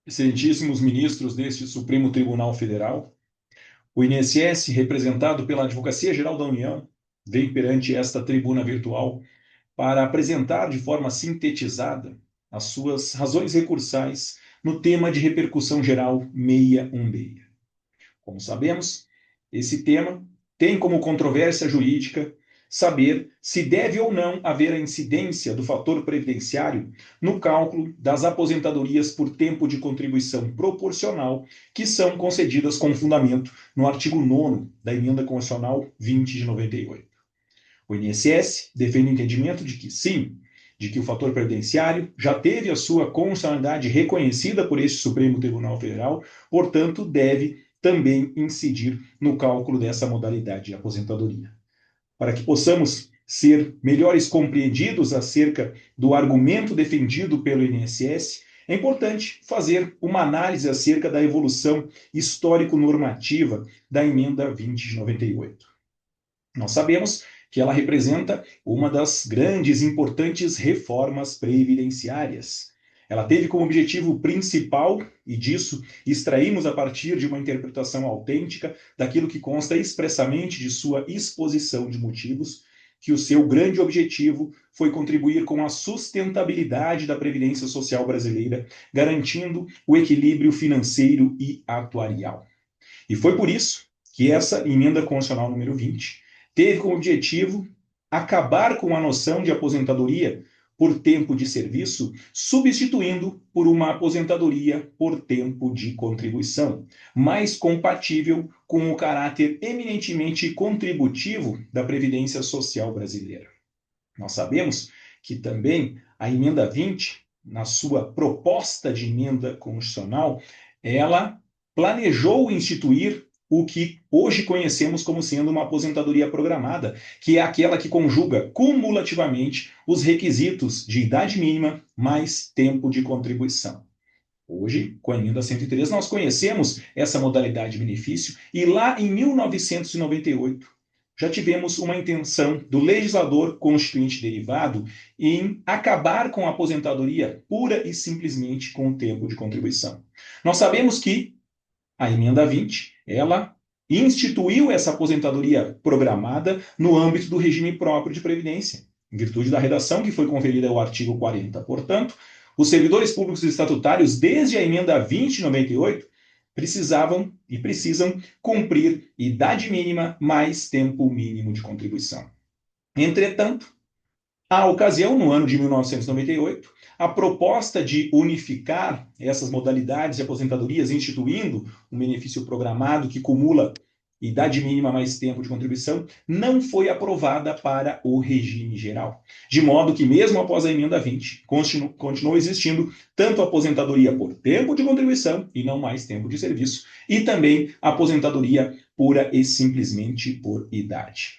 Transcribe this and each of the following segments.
Excelentíssimos ministros deste Supremo Tribunal Federal, o INSS, representado pela Advocacia Geral da União, vem perante esta tribuna virtual para apresentar de forma sintetizada as suas razões recursais no tema de repercussão geral 616. Como sabemos, esse tema tem como controvérsia jurídica saber se deve ou não haver a incidência do fator previdenciário no cálculo das aposentadorias por tempo de contribuição proporcional que são concedidas com fundamento no artigo 9º da Emenda Constitucional 20 de 98. O INSS defende o entendimento de que sim, de que o fator previdenciário já teve a sua constitucionalidade reconhecida por este Supremo Tribunal Federal, portanto, deve também incidir no cálculo dessa modalidade de aposentadoria. Para que possamos ser melhores compreendidos acerca do argumento defendido pelo INSS, é importante fazer uma análise acerca da evolução histórico-normativa da Emenda 20 de 98. Nós sabemos que ela representa uma das grandes e importantes reformas previdenciárias. Ela teve como objetivo principal, e disso extraímos a partir de uma interpretação autêntica daquilo que consta expressamente de sua exposição de motivos, que o seu grande objetivo foi contribuir com a sustentabilidade da Previdência Social brasileira, garantindo o equilíbrio financeiro e atuarial. E foi por isso que essa emenda constitucional número 20 teve como objetivo acabar com a noção de aposentadoria por tempo de serviço, substituindo por uma aposentadoria por tempo de contribuição, mais compatível com o caráter eminentemente contributivo da Previdência Social brasileira. Nós sabemos que também a emenda 20, na sua proposta de emenda constitucional, ela planejou instituir o que hoje conhecemos como sendo uma aposentadoria programada, que é aquela que conjuga cumulativamente os requisitos de idade mínima mais tempo de contribuição. Hoje, com a emenda 103, nós conhecemos essa modalidade de benefício e lá em 1998 já tivemos uma intenção do legislador constituinte derivado em acabar com a aposentadoria pura e simplesmente com o tempo de contribuição. Nós sabemos que a emenda 20, ela instituiu essa aposentadoria programada no âmbito do regime próprio de previdência, em virtude da redação que foi conferida ao artigo 40. Portanto, os servidores públicos estatutários, desde a emenda 20 de 98, precisavam e precisam cumprir idade mínima mais tempo mínimo de contribuição. Entretanto, à ocasião, no ano de 1998, a proposta de unificar essas modalidades de aposentadorias, instituindo um benefício programado que cumula idade mínima mais tempo de contribuição, não foi aprovada para o regime geral. De modo que, mesmo após a emenda 20, continuou existindo tanto a aposentadoria por tempo de contribuição e não mais tempo de serviço, e também a aposentadoria pura e simplesmente por idade.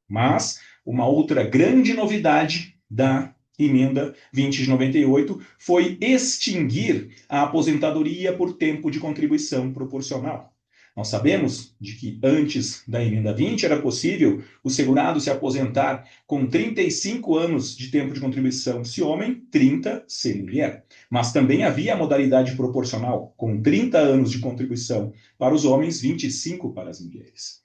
Mas uma outra grande novidade da emenda 20 de 98 foi extinguir a aposentadoria por tempo de contribuição proporcional. Nós sabemos de que antes da emenda 20 era possível o segurado se aposentar com 35 anos de tempo de contribuição se homem, 30 se mulher. Mas também havia a modalidade proporcional, com 30 anos de contribuição para os homens, 25 para as mulheres.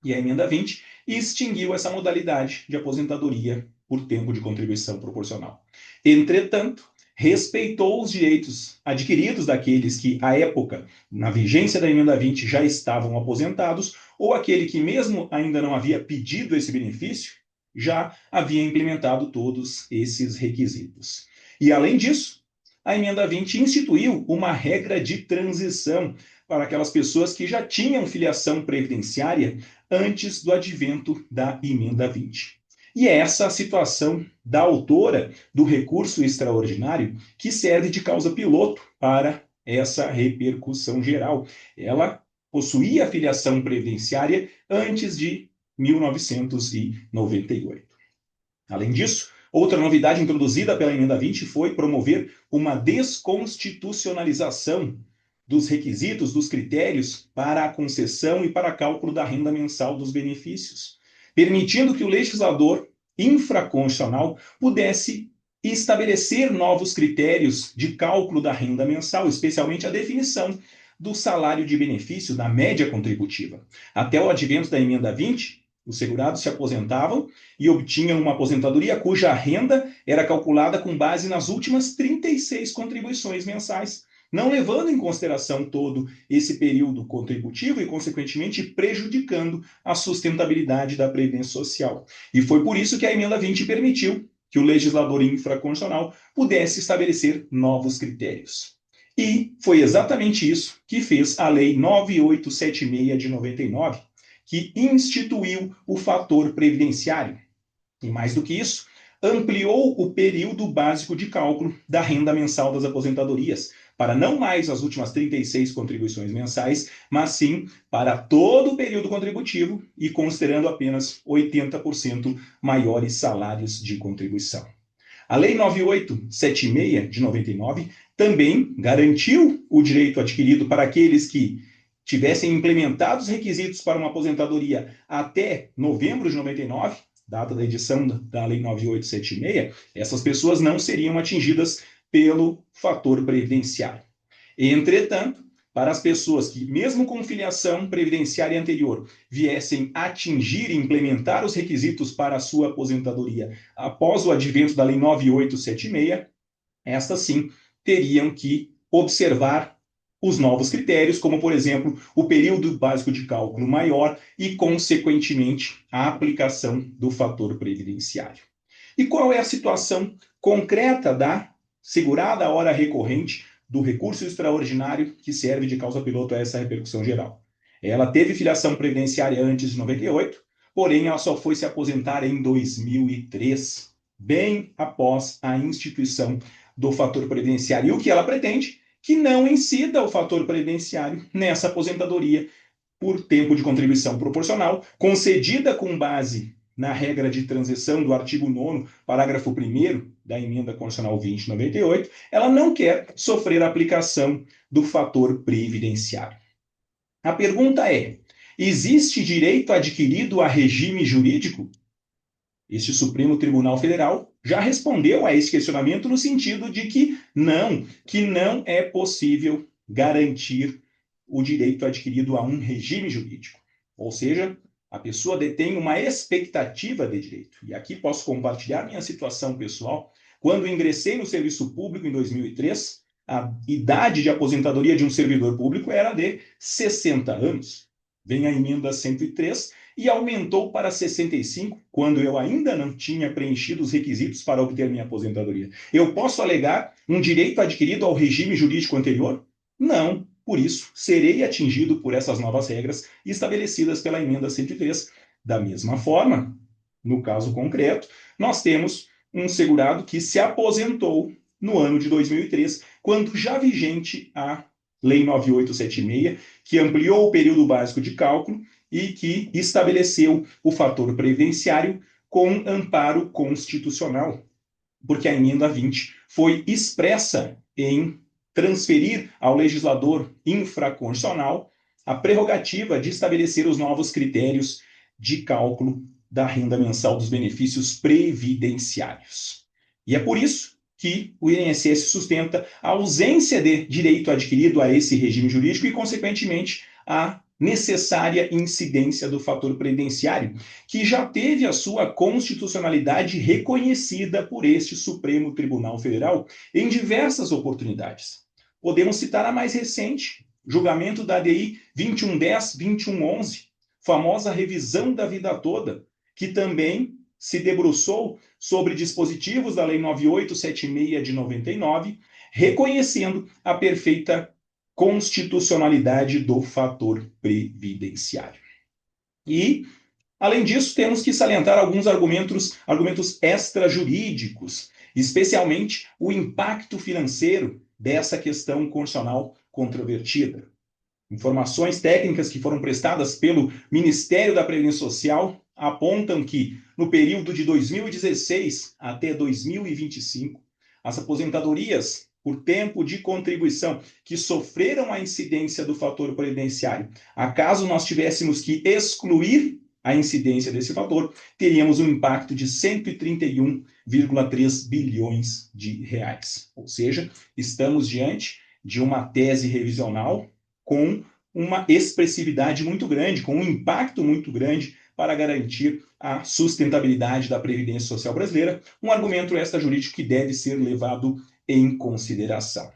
E a emenda 20 extinguiu essa modalidade de aposentadoria por tempo de contribuição proporcional. Entretanto, respeitou os direitos adquiridos daqueles que, à época, na vigência da emenda 20, já estavam aposentados, ou aquele que, mesmo ainda não havia pedido esse benefício, já havia implementado todos esses requisitos. E, além disso, a emenda 20 instituiu uma regra de transição para aquelas pessoas que já tinham filiação previdenciária antes do advento da emenda 20. E é essa a situação da autora do recurso extraordinário que serve de causa piloto para essa repercussão geral. Ela possuía filiação previdenciária antes de 1998. Além disso, outra novidade introduzida pela emenda 20 foi promover uma desconstitucionalização dos requisitos, dos critérios para a concessão e para cálculo da renda mensal dos benefícios, permitindo que o legislador infraconstitucional pudesse e estabelecer novos critérios de cálculo da renda mensal, especialmente a definição do salário de benefício da média contributiva. Até o advento da emenda 20, os segurados se aposentavam e obtinham uma aposentadoria cuja renda era calculada com base nas últimas 36 contribuições mensais, não levando em consideração todo esse período contributivo e, consequentemente, prejudicando a sustentabilidade da Previdência Social. E foi por isso que a emenda 20 permitiu que o legislador infraconstitucional pudesse estabelecer novos critérios. E foi exatamente isso que fez a Lei 9876 de 99, que instituiu o fator previdenciário. E mais do que isso, ampliou o período básico de cálculo da renda mensal das aposentadorias, para não mais as últimas 36 contribuições mensais, mas sim para todo o período contributivo e considerando apenas 80% maiores salários de contribuição. A Lei 9876 de 99 também garantiu o direito adquirido para aqueles que tivessem implementado os requisitos para uma aposentadoria até novembro de 99, data da edição da Lei 9876, essas pessoas não seriam atingidas pelo fator previdenciário. Entretanto, para as pessoas que, mesmo com filiação previdenciária anterior, viessem atingir e implementar os requisitos para a sua aposentadoria após o advento da Lei 9876, estas sim teriam que observar os novos critérios, como, por exemplo, o período básico de cálculo maior e, consequentemente, a aplicação do fator previdenciário. E qual é a situação concreta da segurada hora recorrente do recurso extraordinário que serve de causa piloto a essa repercussão geral? Ela teve filiação previdenciária antes de 98, porém ela só foi se aposentar em 2003, bem após a instituição do fator previdenciário. E o que ela pretende? Que não incida o fator previdenciário nessa aposentadoria por tempo de contribuição proporcional, concedida com base na regra de transição do artigo 9º, parágrafo 1º da emenda constitucional 2098, ela não quer sofrer a aplicação do fator previdenciário. A pergunta é: existe direito adquirido a regime jurídico? Este Supremo Tribunal Federal já respondeu a esse questionamento no sentido de que não é possível garantir o direito adquirido a um regime jurídico. Ou seja, a pessoa detém uma expectativa de direito. E aqui posso compartilhar minha situação pessoal. Quando ingressei no serviço público em 2003, a idade de aposentadoria de um servidor público era de 60 anos. Vem a emenda 103 e aumentou para 65, quando eu ainda não tinha preenchido os requisitos para obter minha aposentadoria. Eu posso alegar um direito adquirido ao regime jurídico anterior? Não. Por isso, serei atingido por essas novas regras estabelecidas pela emenda 103. Da mesma forma, no caso concreto, nós temos um segurado que se aposentou no ano de 2003, quando já vigente a Lei 9876, que ampliou o período básico de cálculo e que estabeleceu o fator previdenciário com amparo constitucional, porque a emenda 20 foi expressa em transferir ao legislador infraconstitucional a prerrogativa de estabelecer os novos critérios de cálculo da renda mensal dos benefícios previdenciários. E é por isso que o INSS sustenta a ausência de direito adquirido a esse regime jurídico e, consequentemente, a necessária incidência do fator previdenciário, que já teve a sua constitucionalidade reconhecida por este Supremo Tribunal Federal em diversas oportunidades. Podemos citar a mais recente, julgamento da ADI 2110-2111, famosa revisão da vida toda, que também se debruçou sobre dispositivos da Lei 9876 de 99, reconhecendo a perfeita constitucionalidade do fator previdenciário. E, além disso, temos que salientar alguns argumentos extrajurídicos, especialmente o impacto financeiro dessa questão constitucional controvertida. Informações técnicas que foram prestadas pelo Ministério da Previdência Social apontam que, no período de 2016 até 2025, as aposentadorias por tempo de contribuição que sofreram a incidência do fator previdenciário, acaso nós tivéssemos que excluir a incidência desse fator, teríamos um impacto de 131,3 bilhões de reais. Ou seja, estamos diante de uma tese revisional com uma expressividade muito grande, com um impacto muito grande para garantir a sustentabilidade da Previdência Social brasileira, um argumento extrajurídico que deve ser levado em consideração.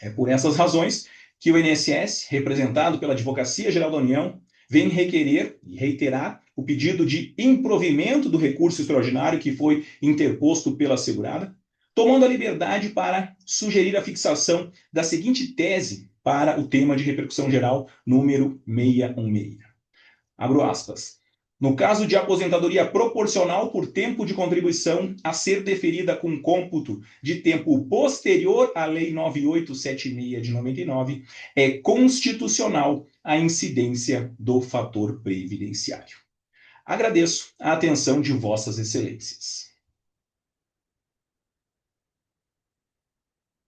É por essas razões que o INSS, representado pela Advocacia Geral da União, vem requerer e reiterar o pedido de improvimento do recurso extraordinário que foi interposto pela segurada, tomando a liberdade para sugerir a fixação da seguinte tese para o tema de repercussão geral número 616. Abro aspas. No caso de aposentadoria proporcional por tempo de contribuição a ser deferida com cômputo de tempo posterior à Lei 9876 de 99, é constitucional a incidência do fator previdenciário. Agradeço a atenção de Vossas Excelências.